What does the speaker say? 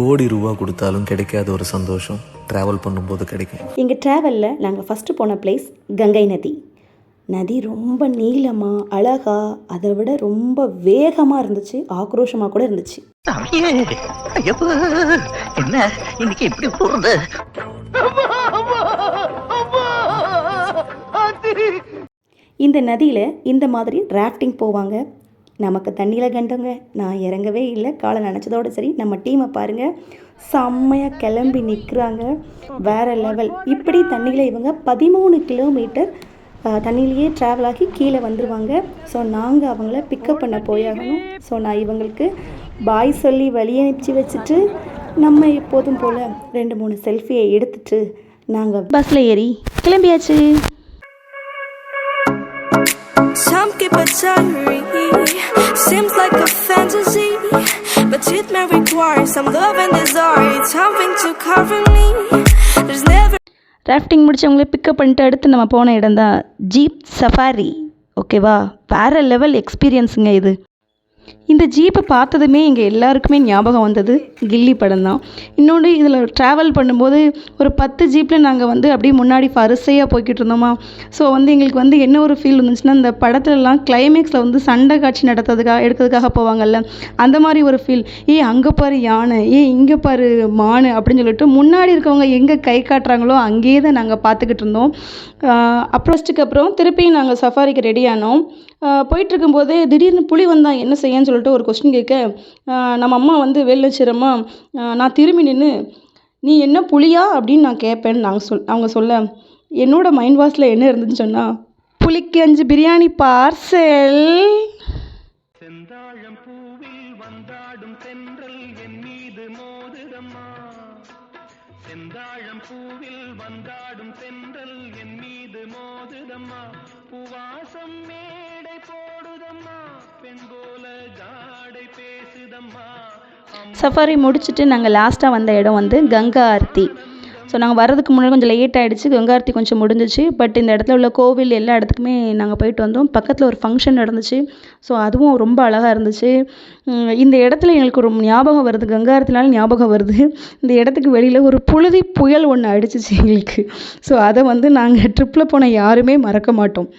கோடி ரூபா கொடுத்தாலும் கிடைக்காத ஒரு சந்தோஷம் ட்ராவல் பண்ணும்போது கிடைக்கும். எங்கள் ட்ராவலில் நாங்கள் ஃபஸ்ட்டு போன பிளேஸ் கங்கை நதி. நதி ரொம்ப நீளமாக அழகாக, அதை விட ரொம்ப வேகமாக இருந்துச்சு, ஆக்ரோஷமாக கூட இருந்துச்சு. என்ன இன்னைக்கு எப்படி போறது? இந்த நதியில் இந்த மாதிரி ராஃப்டிங் போவாங்க. நமக்கு தண்ணியில் கண்டங்க, நான் இறங்கவே இல்லை, காலை நினச்சதோடு சரி. நம்ம டீமை பாருங்கள், செம்மையாக கிளம்பி நிற்கிறாங்க, வேறு லெவல். இப்படி தண்ணியில் இவங்க 13 கிலோமீட்டர் தண்ணியிலேயே ட்ராவல் ஆகி கீழே வந்துடுவாங்க. ஸோ நாங்கள் அவங்கள பிக்கப் பண்ண போயாகணும். ஸோ நான் இவங்களுக்கு பாய் சொல்லி வழி அனுப்பிச்சி வச்சுட்டு நம்ம எப்போதும் போல் 2-3 செல்ஃபியை எடுத்துட்டு நாங்கள் பஸ்ஸில் ஏறி கிளம்பியாச்சு. Some keep it diary, seems like a fantasy, but it may require some love and desire, something to cover me. There's never. Rafting முடிச்சவங்களே பிக்கப் பண்ணிட்டு அடுத்து நம்ம போன இடம் தான் ஜீப் சஃபாரி. ஓகேவா, வேறு லெவல் எக்ஸ்பீரியன்ஸுங்க இது. இந்த ஜீப்பை பார்த்ததுமே எங்கள் எல்லாருக்குமே ஞாபகம் வந்தது கில்லி படம் தான். இன்னொன்று, இதில் ட்ராவல் பண்ணும்போது ஒரு 10 ஜீப்பில் நாங்கள் அப்படியே முன்னாடி வரிசையாக போய்கிட்டு இருந்தோமா. ஸோ எங்களுக்கு என்ன ஒரு ஃபீல் இருந்துச்சுன்னா, இந்த படத்துலலாம் கிளைமேக்ஸில் சண்டை காட்சி எடுக்கிறதுக்காக போவாங்கல்ல, அந்த மாதிரி ஒரு ஃபீல். அங்கே பாரு யானை, இங்கே பாரு மானு அப்படின்னு சொல்லிட்டு முன்னாடி இருக்கவங்க எங்கே கை காட்டுறாங்களோ அங்கேயே தான் நாங்கள் பார்த்துக்கிட்டு இருந்தோம். அப்புறம் திருப்பியும் நாங்கள் சஃபாரிக்கு ரெடி ஆனோம். போயிட்டுருக்கும்போதே திடீர்னு புலி வந்தால் என்ன செய்யன்னு சொல்லிட்டு ஒரு கொஸ்டின் கேட்க, நம்ம அம்மா வெளில வச்சிரம்மா, நான் திரும்பி நின்று நீ என்ன புலியா அப்படின்னு நான் கேட்பேன்னு அவங்க சொல்ல, என்னோடய மைண்ட் வாஷில் என்ன இருந்துச்சுன்னு சொன்னால், புலிக்கு 5 பிரியாணி பார்சல். செந்தாழம் பூவில் வந்தாடும் தென்றல் என் மீது மோதுதம்மா, செந்தாழம் பூவில் வந்தாடும் தென்றல் என் மீது மோதுதம்மா, பூவாசம் மேடை போடுதம்மா, பெண் போல ஜாடை பேசுதம்மா. சஃபாரி முடிச்சுட்டு நாங்கள் லாஸ்ட்டாக வந்த இடம் கங்கா ஆர்த்தி. ஸோ நாங்கள் வர்றதுக்கு முன்னாடி கொஞ்சம் லேட் ஆகிடுச்சு, கங்கா ஆர்த்தி கொஞ்சம் முடிஞ்சிச்சு. பட் இந்த இடத்துல உள்ள கோவில் எல்லா இடத்துக்குமே நாங்கள் போயிட்டு வந்தோம். பக்கத்தில் ஒரு ஃபங்க்ஷன் நடந்துச்சு, ஸோ அதுவும் ரொம்ப அழகாக இருந்துச்சு. இந்த இடத்துல எங்களுக்கு ஒரு ஞாபகம் வருது, கங்கா ஆர்த்தினால ஞாபகம் வருது. இந்த இடத்துக்கு வெளியில் ஒரு புழுதி புயல் ஒன்று அடிச்சிச்சு எங்களுக்கு. ஸோ அதை நாங்கள் ட்ரிப்பில் போன யாருமே மறக்க மாட்டோம்.